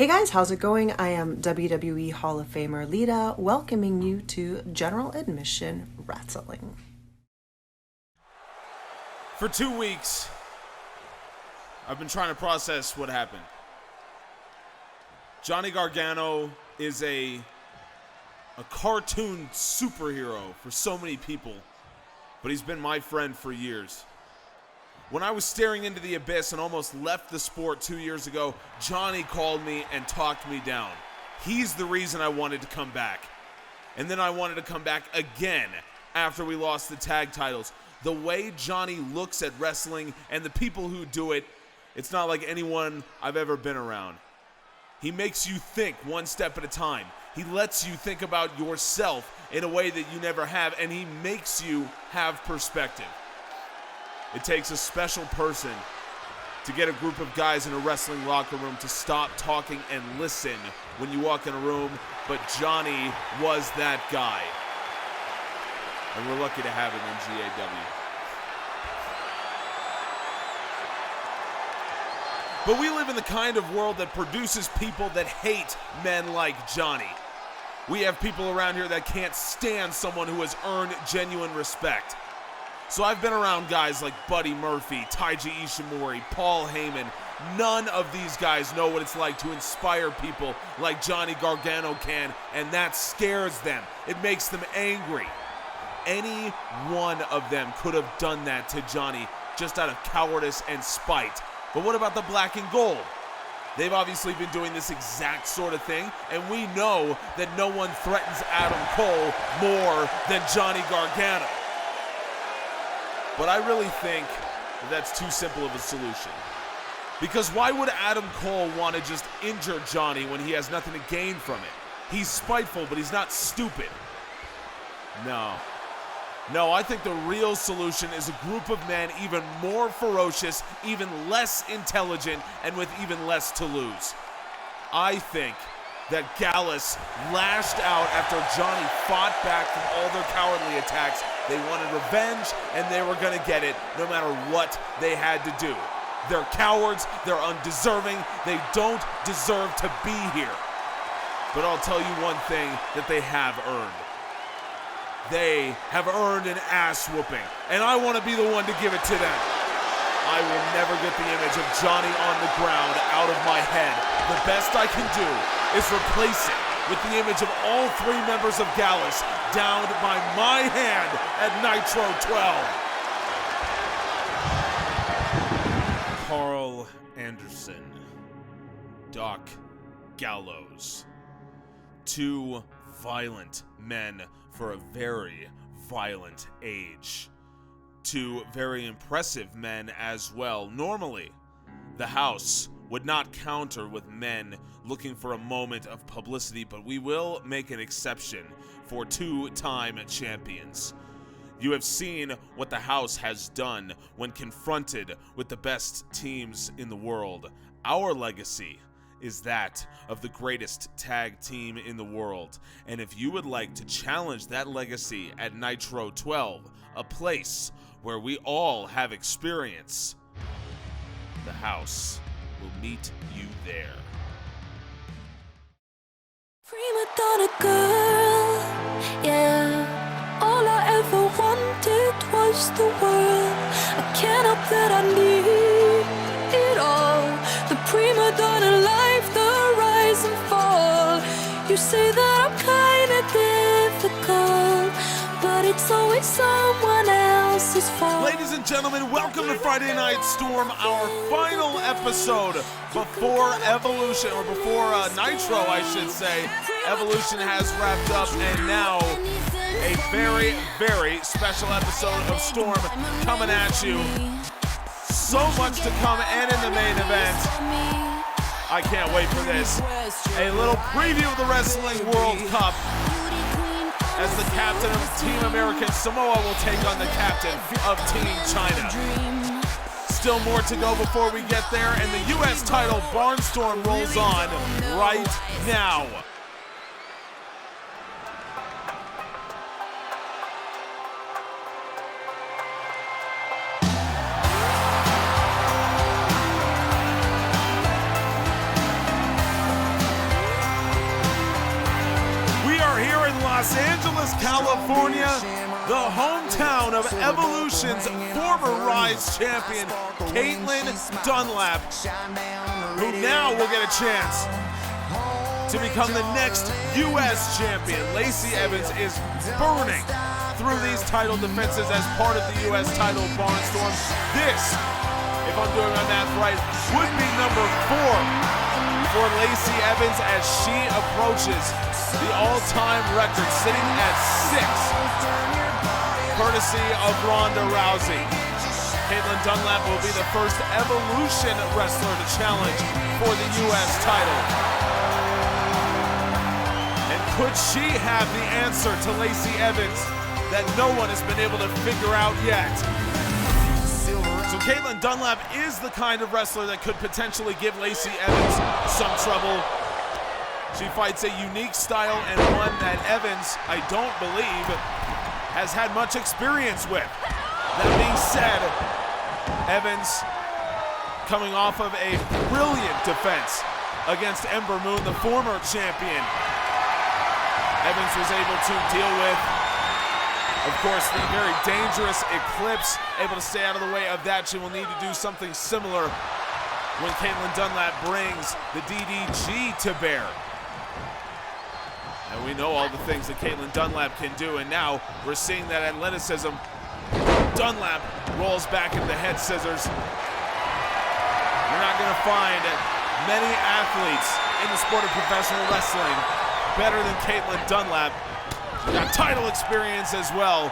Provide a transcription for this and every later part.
Hey guys, how's it going? I am WWE Hall of Famer Lita, welcoming you to General Admission Wrestling. For 2 weeks, I've been trying to process what happened. Johnny Gargano is a cartoon superhero for so many people, but he's been my friend for years. When I was staring into the abyss and almost left the sport 2 years ago, Johnny called me and talked me down. He's the reason I wanted to come back. And then I wanted to come back again after we lost the tag titles. The way Johnny looks at wrestling and the people who do it, it's not like anyone I've ever been around. He makes you think one step at a time. He lets you think about yourself in a way that you never have, and he makes you have perspective. It takes a special person to get a group of guys in a wrestling locker room to stop talking and listen when you walk in a room, but Johnny was that guy. And we're lucky to have him in GAW. But we live in the kind of world that produces people that hate men like Johnny. We have people around here that can't stand someone who has earned genuine respect. So I've been around guys like Buddy Murphy, Taiji Ishimori, Paul Heyman. None of these guys know what it's like to inspire people like Johnny Gargano can, and that scares them. It makes them angry. Any one of them could have done that to Johnny just out of cowardice and spite. But what about the Black and Gold? They've obviously been doing this exact sort of thing, and we know that no one threatens Adam Cole more than Johnny Gargano. But I really think that's too simple of a solution. Because why would Adam Cole want to just injure Johnny when he has nothing to gain from it? He's spiteful, but he's not stupid. No, I think the real solution is a group of men even more ferocious, even less intelligent, and with even less to lose. I think that Gallus lashed out after Johnny fought back from all their cowardly attacks. They wanted revenge, and they were going to get it no matter what they had to do. They're cowards, they're undeserving, they don't deserve to be here. But I'll tell you one thing that they have earned. They have earned an ass whooping, and I want to be the one to give it to them. I will never get the image of Johnny on the ground out of my head. The best I can do is replace it with the image of all three members of Gallus downed by my hand at Nitro 12. Carl Anderson, Doc Gallows. Two violent men for a very violent age. Two very impressive men as well. Normally, the house would not counter with men looking for a moment of publicity, but we will make an exception for two-time champions. You have seen what the house has done when confronted with the best teams in the world. Our legacy is that of the greatest tag team in the world. And if you would like to challenge that legacy at Nitro 12, a place where we all have experience, the house will meet you there. Prima donna girl, yeah. All I ever wanted was the world. I can't help that I need it all. The prima donna life, the rise and fall. You say that I'm kinda difficult, but it's always someone else's fault. Ladies and gentlemen, welcome to Friday Night Storm, our final episode before Evolution, or before Nitro, I should say. Evolution has wrapped up, and now a very, very special episode of Storm coming at you. So much to come, and in the main event, I can't wait for this. A little preview of the Wrestling World Cup, as the captain of Team American Samoa will take on the captain of Team China. Still more to go before we get there, and the US Title Barnstorm rolls on right now. Los Angeles, California, the hometown of Evolution's former Rise champion, Caitlin Dunlap, who now will get a chance to become the next US champion. Lacey Evans is burning through these title defenses as part of the US Title Barnstorm. This, if I'm doing my math right, would be number 4 for Lacey Evans as she approaches the all-time record, sitting at 6, courtesy of Ronda Rousey. Caitlin Dunlap will be the first Evolution wrestler to challenge for the US title. And could she have the answer to Lacey Evans that no one has been able to figure out yet? So Caitlin Dunlap is the kind of wrestler that could potentially give Lacey Evans some trouble. She fights a unique style and one that Evans, I don't believe, has had much experience with. That being said, Evans coming off of a brilliant defense against Ember Moon, the former champion. Evans was able to deal with, of course, the very dangerous Eclipse, able to stay out of the way of that. She will need to do something similar when Caitlin Dunlap brings the DDG to bear. And we know all the things that Caitlin Dunlap can do, and now we're seeing that athleticism. Dunlap rolls back into the head scissors. You're not gonna find many athletes in the sport of professional wrestling better than Caitlin Dunlap. She got title experience as well.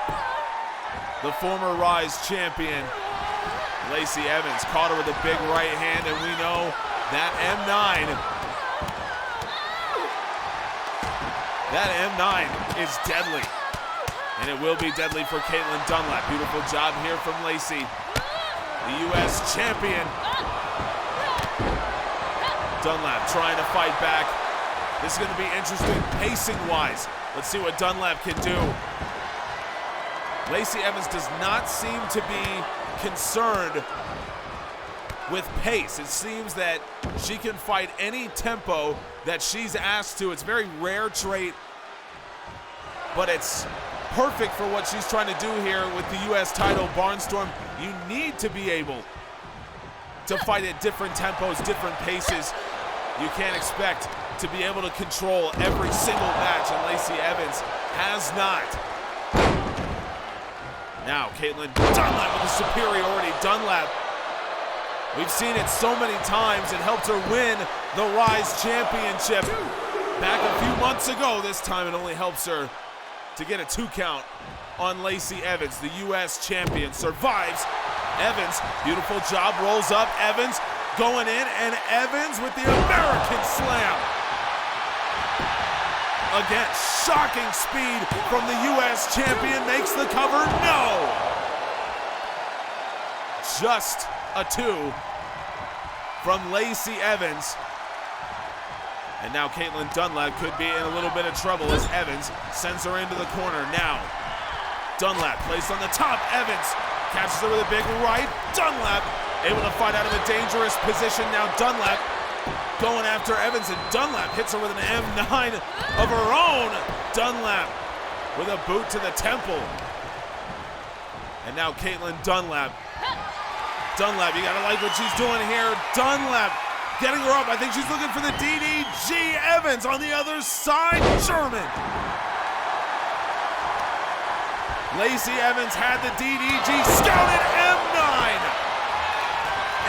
The former Rise champion, Lacey Evans, caught her with a big right hand, and we know that M9 is deadly. And it will be deadly for Caitlin Dunlap. Beautiful job here from Lacey, the US champion. Dunlap trying to fight back. This is gonna be interesting pacing-wise. Let's see what Dunlap can do. Lacey Evans does not seem to be concerned with pace. It seems that she can fight any tempo that she's asked to. It's a very rare trait, but it's perfect for what she's trying to do here with the US Title Barnstorm. You need to be able to fight at different tempos, different paces. You can't expect to be able to control every single match, and Lacey Evans has not. Now Caitlin Dunlap with the superiority. Dunlap, we've seen it so many times. It helped her win the Rise Championship back a few months ago. This time it only helps her to get a 2 count on Lacey Evans. The US champion survives. Evans, beautiful job, rolls up. Evans going in, and Evans with the American Slam. Again, shocking speed from the US champion, makes the cover, no! Just a 2 from Lacey Evans. And now Caitlin Dunlap could be in a little bit of trouble as Evans sends her into the corner. Now, Dunlap placed on the top. Evans catches her with a big right. Dunlap able to fight out of a dangerous position. Now Dunlap going after Evans, and Dunlap hits her with an M9 of her own. Dunlap with a boot to the temple. And now Caitlin Dunlap. Dunlap, you gotta like what she's doing here. Dunlap getting her up. I think she's looking for the DDG. Evans on the other side. German. Lacey Evans had the DDG. Scouted M9.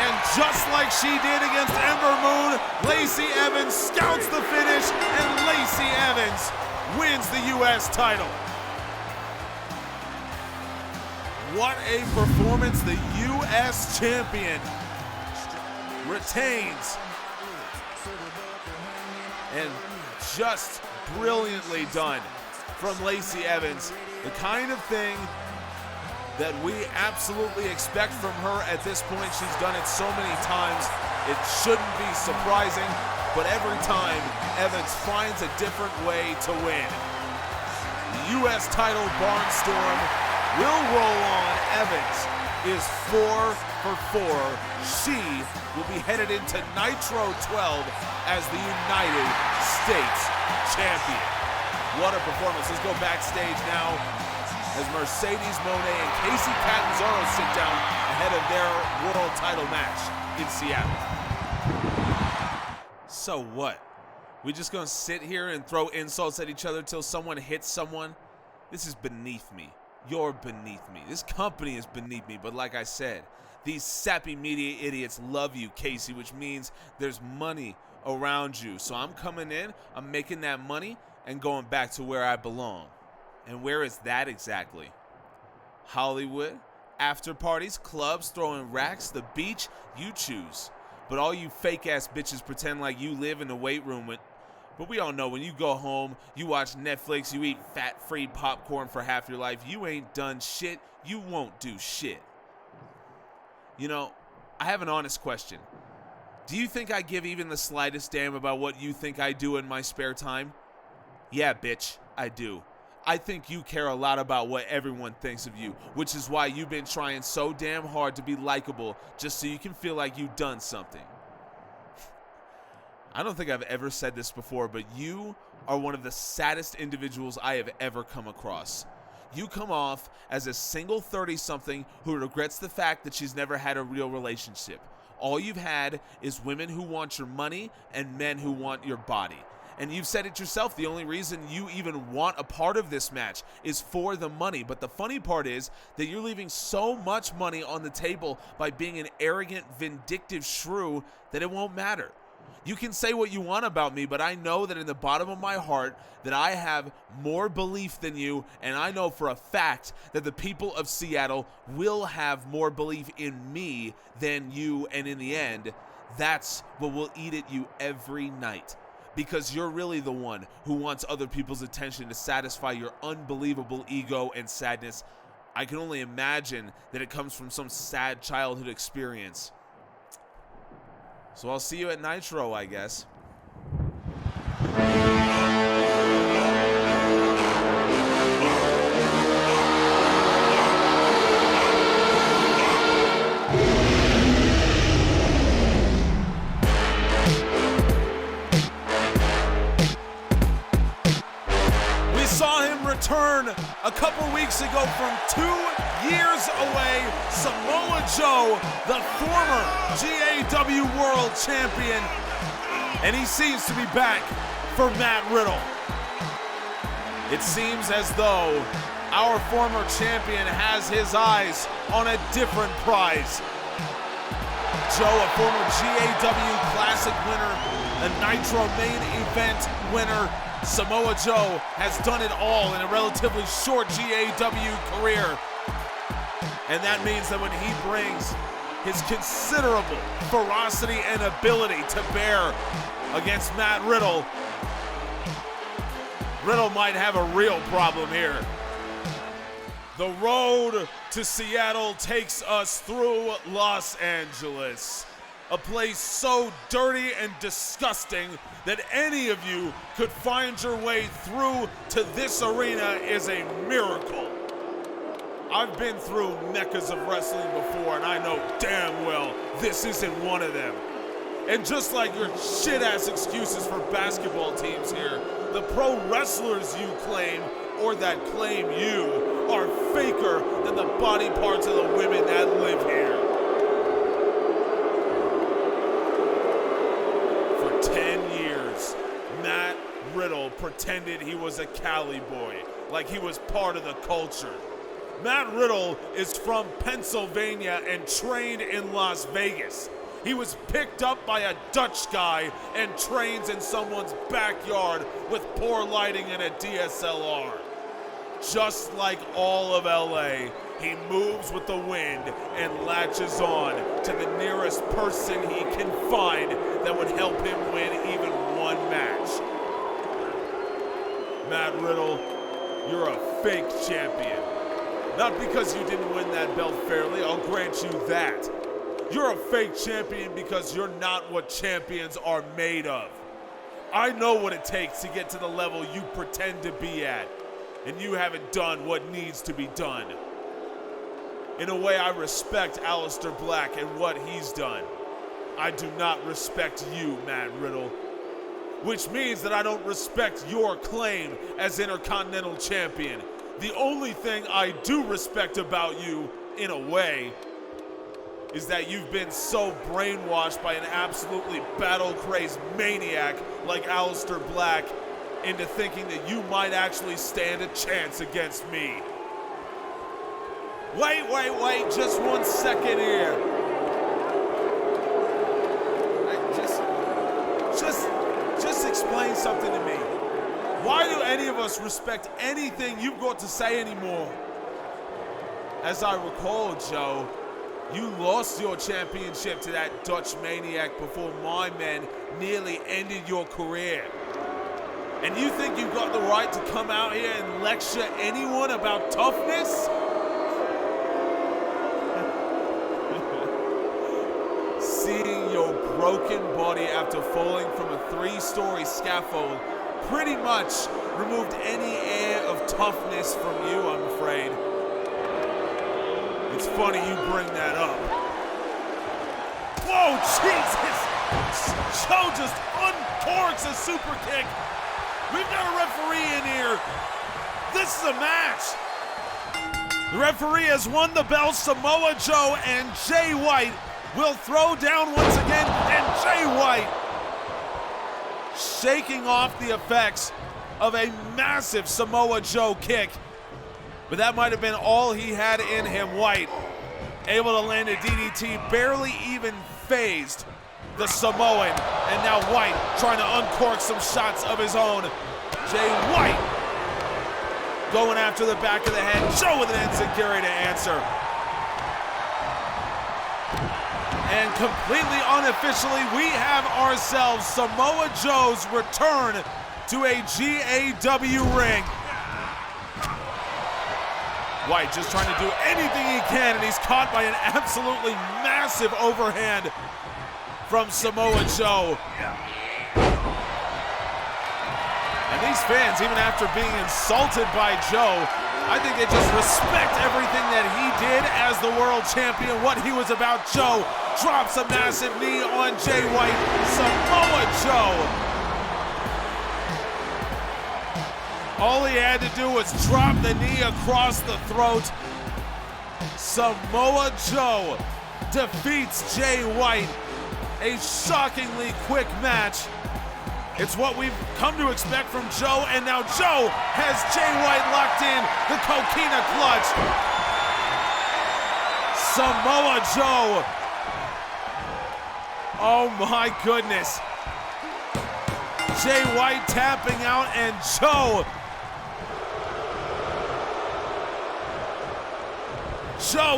And just like she did against Ember Moon, Lacey Evans scouts the finish, and Lacey Evans wins the US title. What a performance. The US champion retains. And just brilliantly done from Lacey Evans. The kind of thing that we absolutely expect from her at this point. She's done it so many times, it shouldn't be surprising, but every time Evans finds a different way to win. The US Title Barnstorm will roll on. Evans is 4 for 4. She will be headed into Nitro 12 as the United States champion. What a performance. Let's go backstage now as Mercedes Mone and Kacy Catanzaro sit down ahead of their world title match in Seattle. So what? We just gonna sit here and throw insults at each other till someone hits someone? This is beneath me. You're beneath me. This company is beneath me. But like I said, these sappy media idiots love you, Kacy, which means there's money around you. So I'm coming in, I'm making that money, and going back to where I belong. And where is that exactly? Hollywood, after parties, clubs, throwing racks, the beach, you choose. But all you fake ass bitches pretend like you live in the weight room but we all know when you go home, you watch Netflix, you eat fat-free popcorn for half your life, you ain't done shit, you won't do shit. You know, I have an honest question. Do you think I give even the slightest damn about what you think I do in my spare time? Yeah, bitch, I do. I think you care a lot about what everyone thinks of you, which is why you've been trying so damn hard to be likable just so you can feel like you've done something. I don't think I've ever said this before, but you are one of the saddest individuals I have ever come across. You come off as a single 30-something who regrets the fact that she's never had a real relationship. All you've had is women who want your money and men who want your body. And you've said it yourself, the only reason you even want a part of this match is for the money. But the funny part is that you're leaving so much money on the table by being an arrogant, vindictive shrew that it won't matter. You can say what you want about me, but I know that in the bottom of my heart that I have more belief than you, and I know for a fact that the people of Seattle will have more belief in me than you, and in the end, that's what will eat at you every night. Because you're really the one who wants other people's attention to satisfy your unbelievable ego and sadness. I can only imagine that it comes from some sad childhood experience. So I'll see you at Nitro, I guess. We saw him return a couple weeks ago from 2 years away. Samoa Joe, the former GAW World Champion, and he seems to be back for Matt Riddle. It seems as though our former champion has his eyes on a different prize. Joe, a former GAW Classic winner, a Nitro main event winner. Samoa Joe has done it all in a relatively short GAW career. And that means that when he brings his considerable ferocity and ability to bear against Matt Riddle, Riddle might have a real problem here. The road to Seattle takes us through Los Angeles, a place so dirty and disgusting that any of you could find your way through to this arena is a miracle. I've been through meccas of wrestling before, and I know damn well this isn't one of them. And just like your shit-ass excuses for basketball teams here, the pro wrestlers you claim, or that claim you, are faker than the body parts of the women that live here. For 10 years, Matt Riddle pretended he was a Cali boy, like he was part of the culture. Matt Riddle is from Pennsylvania and trained in Las Vegas. He was picked up by a Dutch guy and trains in someone's backyard with poor lighting and a DSLR. Just like all of LA, he moves with the wind and latches on to the nearest person he can find that would help him win even one match. Matt Riddle, you're a fake champion. Not because you didn't win that belt fairly, I'll grant you that. You're a fake champion because you're not what champions are made of. I know what it takes to get to the level you pretend to be at, and you haven't done what needs to be done. In a way, I respect Aleister Black and what he's done. I do not respect you, Matt Riddle. which means that I don't respect your claim as Intercontinental Champion. The only thing I do respect about you, in a way, is that you've been so brainwashed by an absolutely battle-crazed maniac like Aleister Black into thinking that you might actually stand a chance against me. Wait, just 1 second here. Just explain something to me. Why do any of us respect anything you've got to say anymore? As I recall, Joe, you lost your championship to that Dutch maniac before my men nearly ended your career. And you think you've got the right to come out here and lecture anyone about toughness? Seeing your broken body after falling from a 3-story scaffold pretty much removed any air of toughness from you, I'm afraid. It's funny you bring that up. Whoa, Jesus! Joe just uncorks a super kick. We've got a referee in here. This is a match. The referee has won the bell. Samoa Joe and Jay White will throw down once again, and Jay White shaking off the effects of a massive Samoa Joe kick. But that might have been all he had in him. White able to land a DDT, barely even phased the Samoan. And now White trying to uncork some shots of his own. Jay White going after the back of the head. Joe with an enziguri to answer. And completely unofficially, we have ourselves Samoa Joe's return to a GAW ring. White just trying to do anything he can, and he's caught by an absolutely massive overhand from Samoa Joe. And these fans, even after being insulted by Joe, I think they just respect everything that he did as the world champion, what he was about. Joe drops a massive knee on Jay White. Samoa Joe, all he had to do was drop the knee across the throat. Samoa Joe defeats Jay White. A shockingly quick match. It's what we've come to expect from Joe, and now Joe has Jay White locked in. The coquina clutch. Samoa Joe. Oh my goodness. Jay White tapping out, and Joe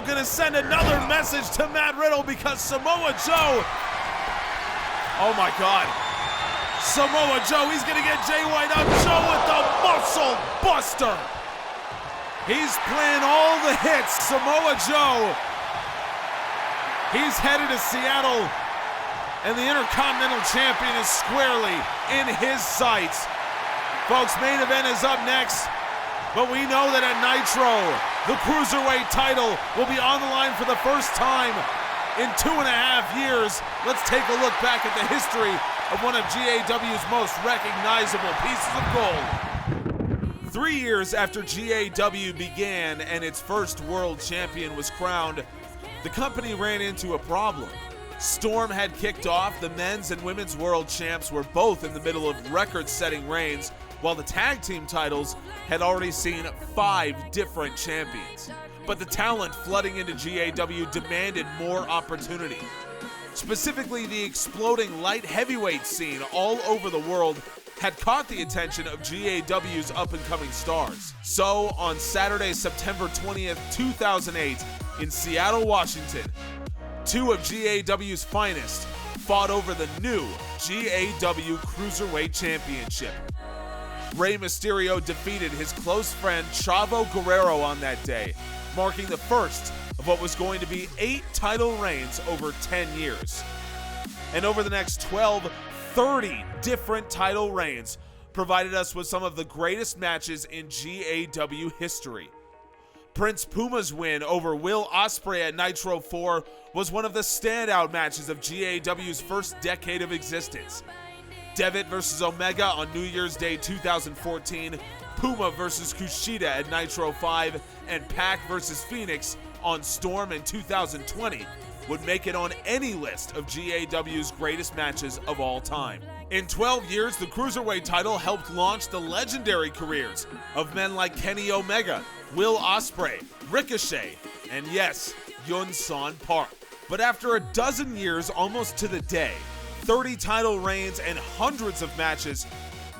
gonna send another message to Matt Riddle, because Samoa Joe, oh my God. Samoa Joe, he's gonna get Jay White up. Joe with the muscle buster. He's playing all the hits. Samoa Joe, he's headed to Seattle, and the Intercontinental Champion is squarely in his sights. Folks, main event is up next, but we know that at Nitro, the Cruiserweight title will be on the line for the first time in 2.5 years. Let's take a look back at the history of one of GAW's most recognizable pieces of gold. 3 years after GAW began and its first world champion was crowned, the company ran into a problem. Storm had kicked off. The men's and women's world champs were both in the middle of record-setting reigns, while the tag team titles had already seen 5 different champions. But the talent flooding into GAW demanded more opportunity. Specifically, the exploding light heavyweight scene all over the world had caught the attention of GAW's up-and-coming stars. So, on Saturday, September 20th, 2008, in Seattle, Washington, 2 of GAW's finest fought over the new GAW Cruiserweight Championship. Rey Mysterio defeated his close friend Chavo Guerrero on that day, marking the first of what was going to be 8 title reigns over 10 years. And over the next 30 different title reigns provided us with some of the greatest matches in GAW history. Prince Puma's win over Will Ospreay at Nitro 4 was one of the standout matches of GAW's first decade of existence. Devitt versus Omega on New Year's Day 2014, Puma versus Kushida at Nitro 5, and Pac versus Phoenix on Storm in 2020 would make it on any list of GAW's greatest matches of all time. In 12 years, the Cruiserweight title helped launch the legendary careers of men like Kenny Omega, Will Ospreay, Ricochet, and yes, Yun Son Park. But after a dozen years, almost to the day, 30 title reigns and hundreds of matches,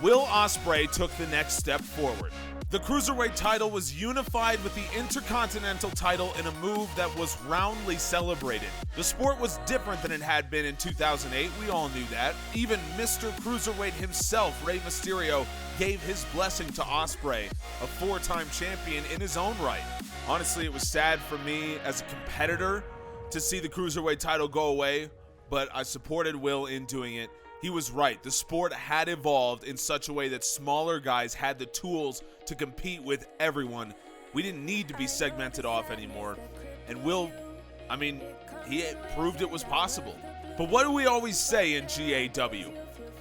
Will Ospreay took the next step forward. The Cruiserweight title was unified with the Intercontinental title in a move that was roundly celebrated. The sport was different than it had been in 2008, we all knew that. Even Mr. Cruiserweight himself, Rey Mysterio, gave his blessing to Ospreay, a four-time champion in his own right. Honestly, it was sad for me as a competitor to see the Cruiserweight title go away, but I supported Will in doing it. He was right. The sport had evolved in such a way that smaller guys had the tools to compete with everyone. We didn't need to be segmented off anymore. And Will, he proved it was possible. But what do we always say in GAW?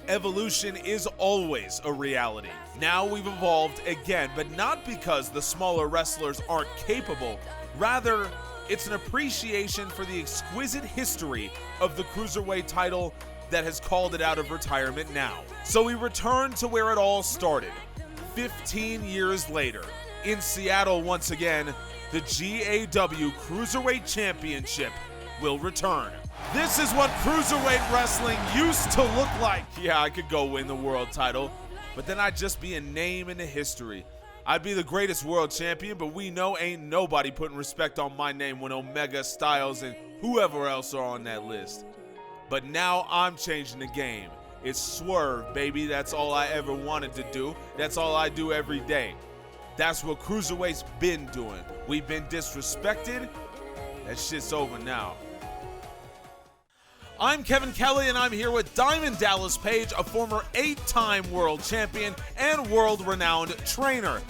Evolution is always a reality. Now we've evolved again, but not because the smaller wrestlers aren't capable. Rather, it's an appreciation for the exquisite history of the Cruiserweight title that has called it out of retirement now. So we return to where it all started. 15 years later, in Seattle once again, the GAW Cruiserweight Championship will return. This is what Cruiserweight wrestling used to look like. Yeah, I could go win the world title, but then I'd just be a name in the history. I'd be the greatest world champion, but we know ain't nobody putting respect on my name when Omega, Styles, and whoever else are on that list. But now I'm changing the game. It's Swerve, baby. That's all I ever wanted to do. That's all I do every day. That's what Cruiserweight's been doing. We've been disrespected. That shit's over now. I'm Kevin Kelly, and I'm here with Diamond Dallas Page, a former 8-time world champion and world-renowned trainer.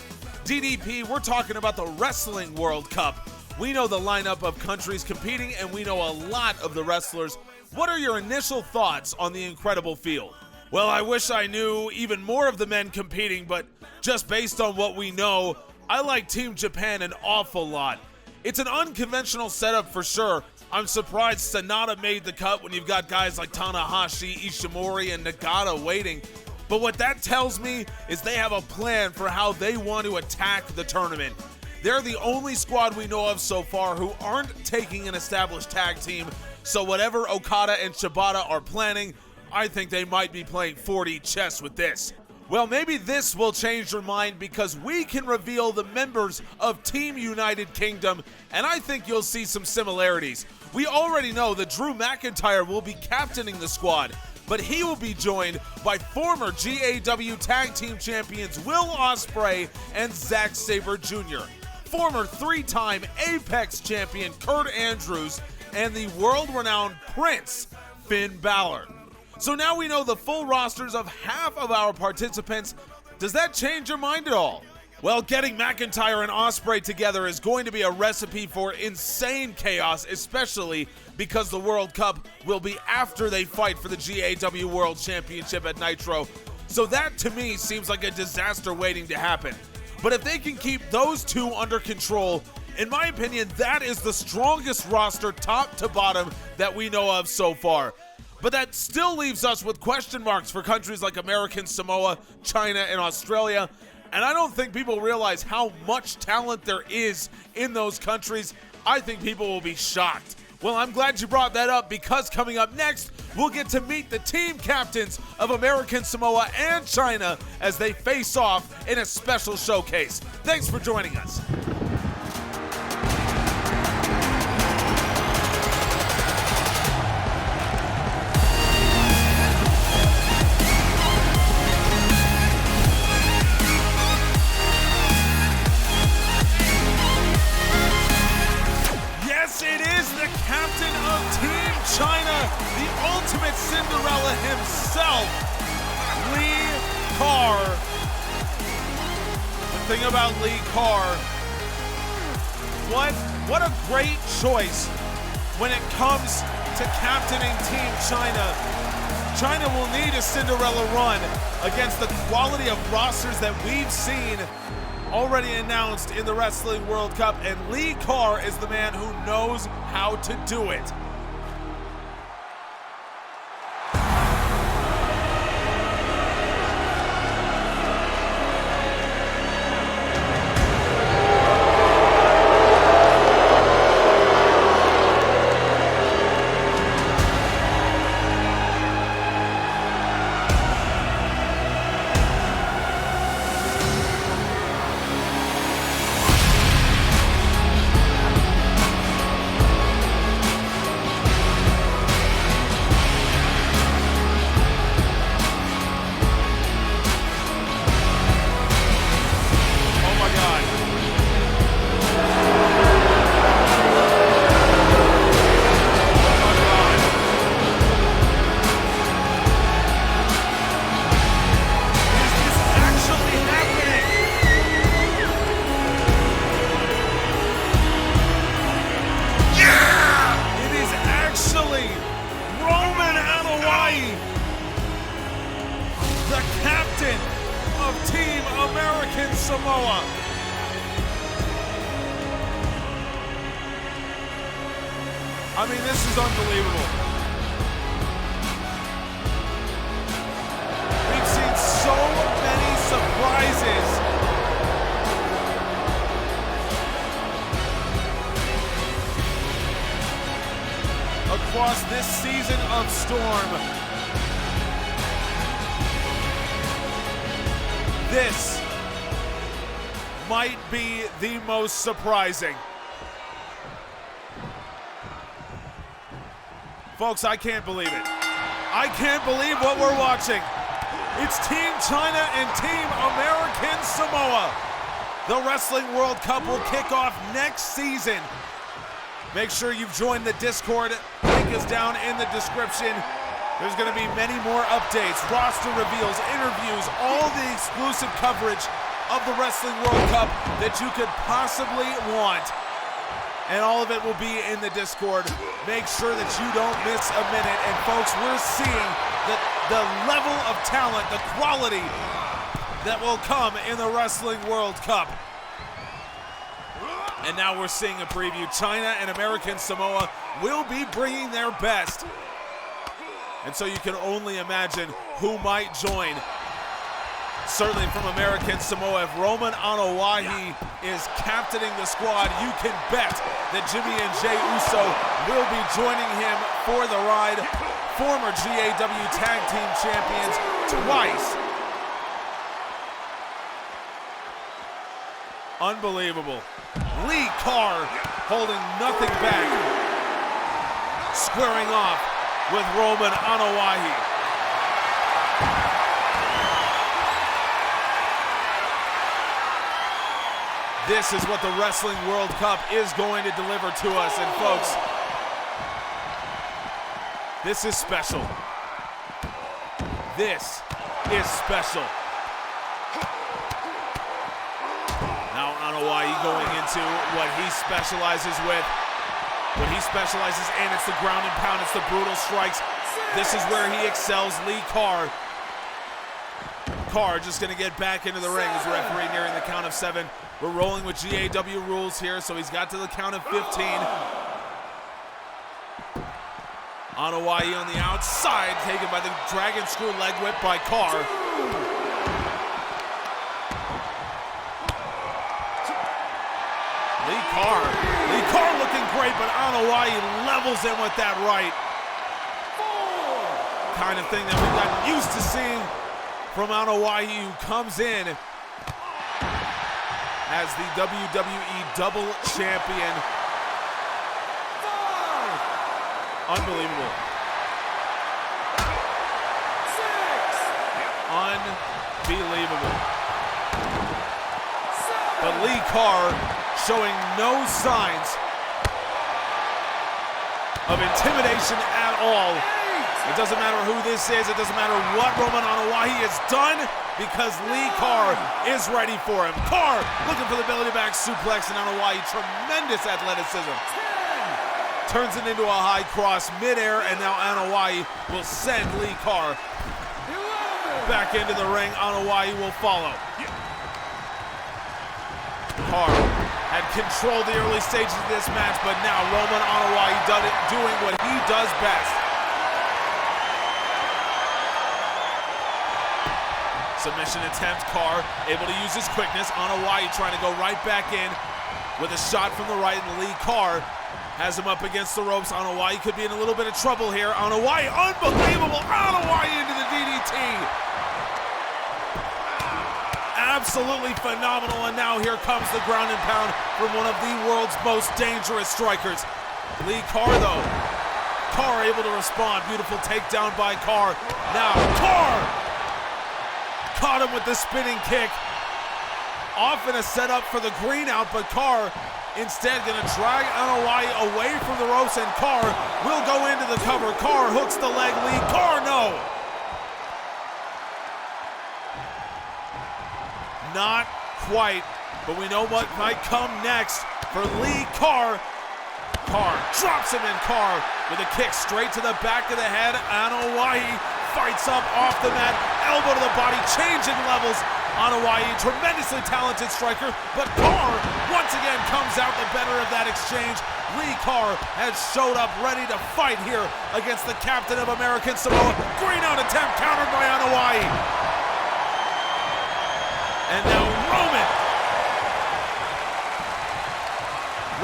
DDP, we're talking about the Wrestling World Cup. We know the lineup of countries competing, and we know a lot of the wrestlers. What are your initial thoughts on the incredible field? Well, I wish I knew even more of the men competing, but just based on what we know, I like Team Japan an awful lot. It's an unconventional setup for sure. I'm surprised Sonata made the cut when you've got guys like Tanahashi, Ishimori, and Nagata waiting. But what that tells me is they have a plan for how they want to attack the tournament. They're the only squad we know of so far who aren't taking an established tag team. So whatever Okada and Shibata are planning, I think they might be playing 4D chess with this. Well, maybe this will change your mind because we can reveal the members of Team United Kingdom, and I think you'll see some similarities. We already know that Drew McIntyre will be captaining the squad, but he will be joined by former GAW Tag Team Champions Will Ospreay and Zack Sabre Jr., former 3-time Apex Champion Kurt Andrews, and the world-renowned Prince, Finn Balor. So now we know the full rosters of half of our participants. Does that change your mind at all? Well, getting McIntyre and Ospreay together is going to be a recipe for insane chaos, especially because the World Cup will be after they fight for the GAW World Championship at Nitro. So that, to me, seems like a disaster waiting to happen. But if they can keep those two under control, in my opinion, that is the strongest roster top to bottom that we know of so far. But that still leaves us with question marks for countries like American Samoa, China, and Australia. And I don't think people realize how much talent there is in those countries. I think people will be shocked. Well, I'm glad you brought that up because coming up next, we'll get to meet the team captains of American Samoa and China as they face off in a special showcase. Thanks for joining us. China, the ultimate Cinderella himself, Lee Carr. The thing about Lee Carr, what a great choice when it comes to captaining Team China. China will need a Cinderella run against the quality of rosters that we've seen already announced in the Wrestling World Cup, and Lee Carr is the man who knows how to do it. Team American Samoa. I mean, this is unbelievable. We've seen so many surprises. Across this season of Storm. This might be the most surprising. Folks, I can't believe it. I can't believe what we're watching. It's Team China and Team American Samoa. The Wrestling World Cup will kick off next season. Make sure you've joined the Discord. Link is down in the description. There's going to be many more updates, roster reveals, interviews, all the exclusive coverage of the Wrestling World Cup that you could possibly want. And all of it will be in the Discord. Make sure that you don't miss a minute. And folks, we're seeing the level of talent, the quality that will come in the Wrestling World Cup. And now we're seeing a preview. China and American Samoa will be bringing their best. And so you can only imagine who might join. Certainly from American Samoa, if Roman Anoa'i is captaining the squad, you can bet that Jimmy and Jey Uso will be joining him for the ride. Former GAW Tag Team Champions twice. Unbelievable. Lee Carr holding nothing back. Squaring off with Roman Anoa'i. This is what the Wrestling World Cup is going to deliver to us. And folks, this is special. This is special. Now Anoa'i going into what he specializes with. What he specializes in, it's the ground and pound, it's the brutal strikes. This is where he excels. Lee Carr just gonna get back into the ring as referee nearing the count of 7. We're rolling with GAW rules here, so he's got to the count of 15. Anoa'i on the outside, taken by the dragon screw leg whip by Carr. Lee Carr looking great, but Anoa'i levels him with that right. Kind of thing that we've gotten used to seeing from Anoa'i, who comes in as the WWE Double Champion. Unbelievable. Unbelievable. But Lee Carr showing no signs of intimidation at all. It doesn't matter who this is, it doesn't matter what Roman Anoa'i has done, because Lee Carr is ready for him. Carr looking for the belly to back suplex, and Anoa'i, tremendous athleticism. 10, turns it into a high cross midair, and now Anoa'i will send Lee Carr back into the ring. Anoa'i will follow. Carr had controlled the early stages of this match, but now Roman Anoa'i doing what he does best. Submission attempt, Carr able to use his quickness. Anoa'i trying to go right back in with a shot from the right, and Lee Carr has him up against the ropes. Anoa'i could be in a little bit of trouble here. Anoa'i, unbelievable! Anoa'i into the DDT! Absolutely phenomenal, and now here comes the ground and pound from one of the world's most dangerous strikers. Lee Carr, though. Carr able to respond. Beautiful takedown by Carr. Now, Carr! Caught him with the spinning kick. Often a setup for the green out, but Carr instead gonna drag Anoa'i away from the ropes, and Carr will go into the cover. Carr hooks the leg. Lee Carr, no! Not quite, but we know what might come next for Lee Carr. Carr drops him in. Carr with a kick straight to the back of the head. Anoa'i fights up off the mat, elbow to the body, changing levels. Anoa'i, tremendously talented striker, but Carr once again comes out the better of that exchange. Lee Carr has showed up ready to fight here against the captain of American Samoa. Green out attempt countered by Anoa'i. And now Roman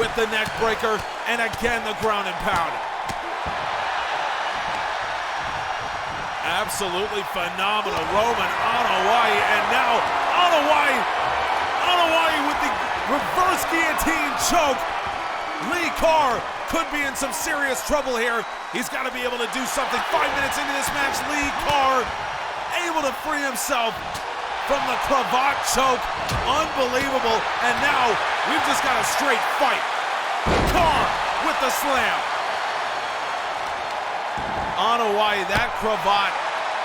with the neck breaker, and again the ground and pound. Absolutely phenomenal. Roman Anoa'i, and now Anoa'i with the reverse guillotine choke. Lee Carr could be in some serious trouble here. He's got to be able to do something. 5 minutes into this match, Lee Carr able to free himself from the cravat choke. Unbelievable. And now we've just got a straight fight. Carr with the slam. Anoa'i, that cravat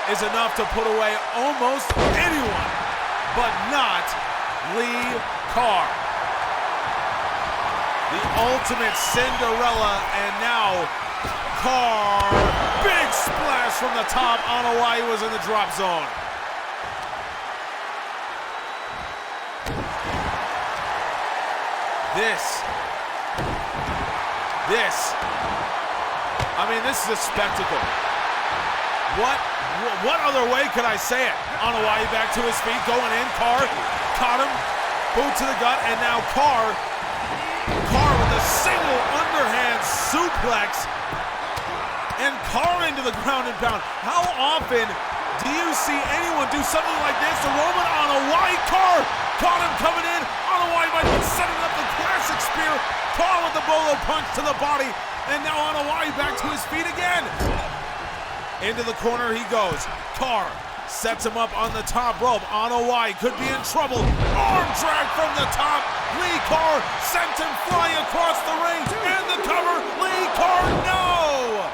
is enough to put away almost anyone, but not Lee Carr. The ultimate Cinderella, and now Carr, big splash from the top. Anoa'i was in the drop zone. This is a spectacle. What other way could I say it? Anoa'i back to his feet, going in. Carr caught him, boot to the gut, and now Carr with a single underhand suplex, and Carr into the ground and pound. How often do you see anyone do something like this to Roman Anoa'i? Carr caught him coming in. Anoa'i might be setting up the classic spear. Carr with the bolo punch to the body, and now Anoa'i back to his feet again. Into the corner he goes. Carr sets him up on the top rope. Anoa'i could be in trouble. Arm drag from the top. Lee Carr sent him flying across the ring, and the cover. Lee Carr, no!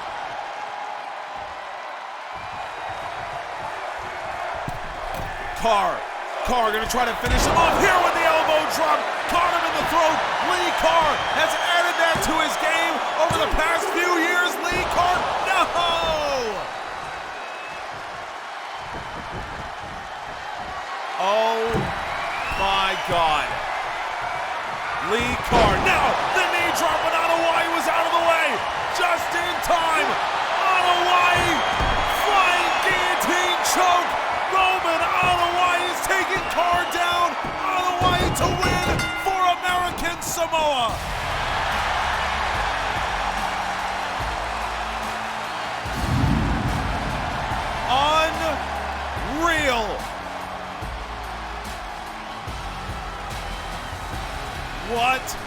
Carr gonna try to finish him off here with the elbow drop. Caught him in the throat. Lee Carr has added that to his game over the past few years. Lee Carr, no! Oh my God. Lee Carr, now the knee drop, but Anoa'i was out of the way. Just in time. Anoa'i, flying guillotine choke. Roman Anoa'i is taking Carr down. Anoa'i to win for American Samoa. Unreal. What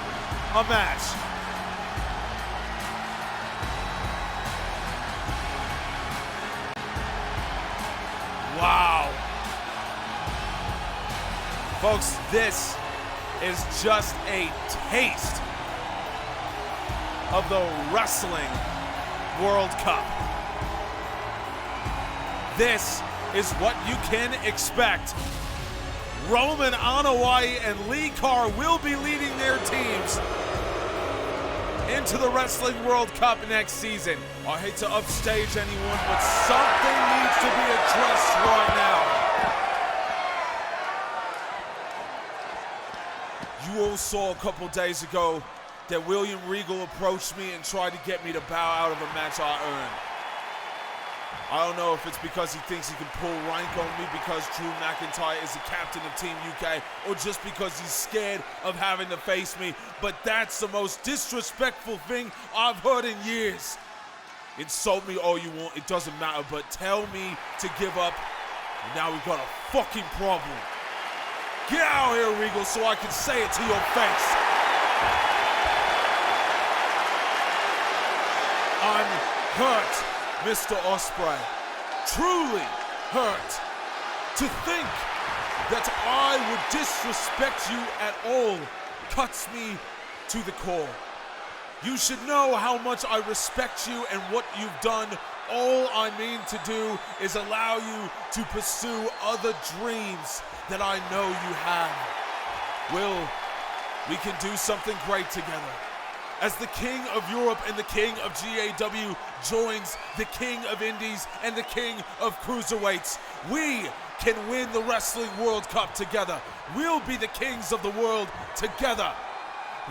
a match. Wow. Folks, this is just a taste of the Wrestling World Cup. This is what you can expect. Roman Anoa'i and Lee Carr will be leading their teams into the Wrestling World Cup next season. I hate to upstage anyone, but something needs to be addressed right now. You all saw a couple days ago that William Regal approached me and tried to get me to bow out of a match I earned. I don't know if it's because he thinks he can pull rank on me because Drew McIntyre is the captain of Team UK, or just because he's scared of having to face me, but that's the most disrespectful thing I've heard in years. Insult me all you want, it doesn't matter, but tell me to give up, and now we've got a fucking problem. Get out here, Regal, so I can say it to your face. I'm hurt, Mr. Ospreay. Truly hurt. To think that I would disrespect you at all cuts me to the core. You should know how much I respect you and what you've done. All I mean to do is allow you to pursue other dreams that I know you have. Will, we can do something great together. As the King of Europe and the King of GAW joins the King of Indies and the King of Cruiserweights, we can win the Wrestling World Cup together. We'll be the kings of the world together.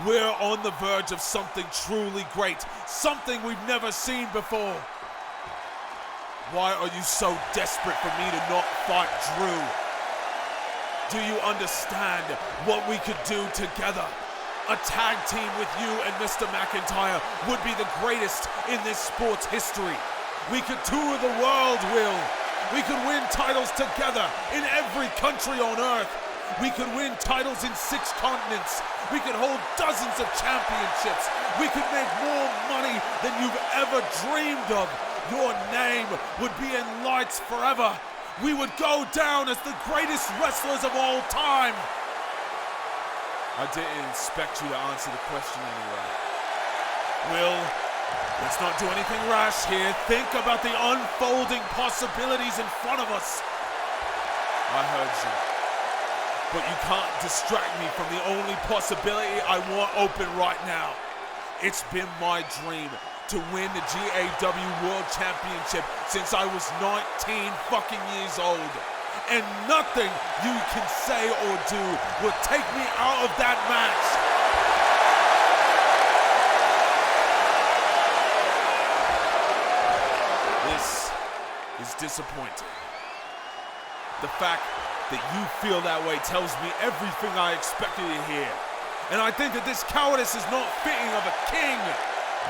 We're on the verge of something truly great, something we've never seen before. Why are you so desperate for me to not fight Drew? Do you understand what we could do together? A tag team with you and Mr. McIntyre would be the greatest in this sport's history. We could tour the world, Will. We could win titles together in every country on earth. We could win titles in 6 continents. We could hold dozens of championships. We could make more money than you've ever dreamed of. Your name would be in lights forever. We would go down as the greatest wrestlers of all time. I didn't expect you to answer the question anyway. Will, let's not do anything rash here. Think about the unfolding possibilities in front of us. I heard you. But you can't distract me from the only possibility I want open right now. It's been my dream to win the GAW World Championship since I was 19 fucking years old. And nothing you can say or do will take me out of that match. This is disappointing. The fact that you feel that way tells me everything I expected to hear. And I think that this cowardice is not fitting of a king.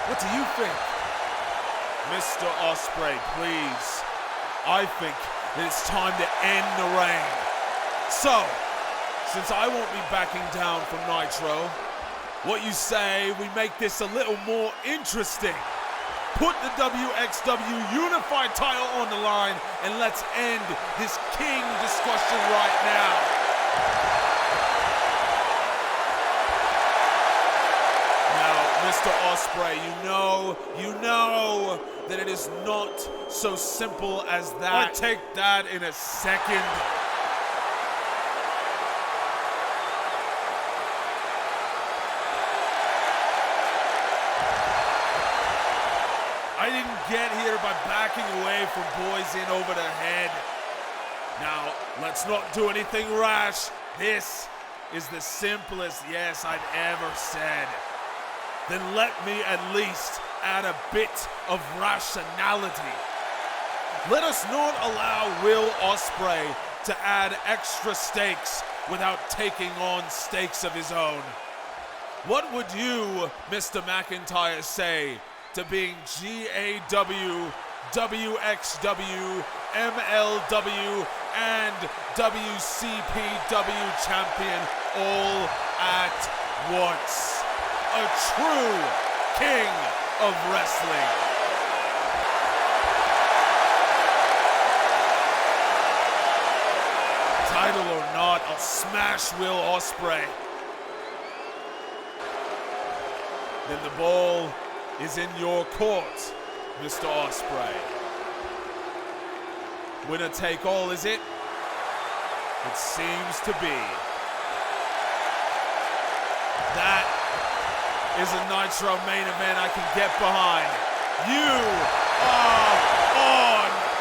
What do you think? Mr. Ospreay, please. I think that it's time to end the reign. So, since I won't be backing down from Nitro, what you say we make this a little more interesting? Put the WXW Unified title on the line and let's end this king discussion right now. Now, Mr. Ospreay, you know that it is not so simple as that. I'll take that in a second. I didn't get here by backing away from boys in over their head. Now, let's not do anything rash. This is the simplest yes I've ever said. Then let me at least add a bit of rationality. Let us not allow Will Ospreay to add extra stakes without taking on stakes of his own. What would you, Mr. McIntyre, say to being GAW, WXW, MLW, and WCPW champion all at once? A true king of wrestling. Title or not, I'll smash Will Ospreay. Then the ball is in your court, Mr. Ospreay. Winner take all, is it? It seems to be. That is a Nitro main event I can get behind. You are on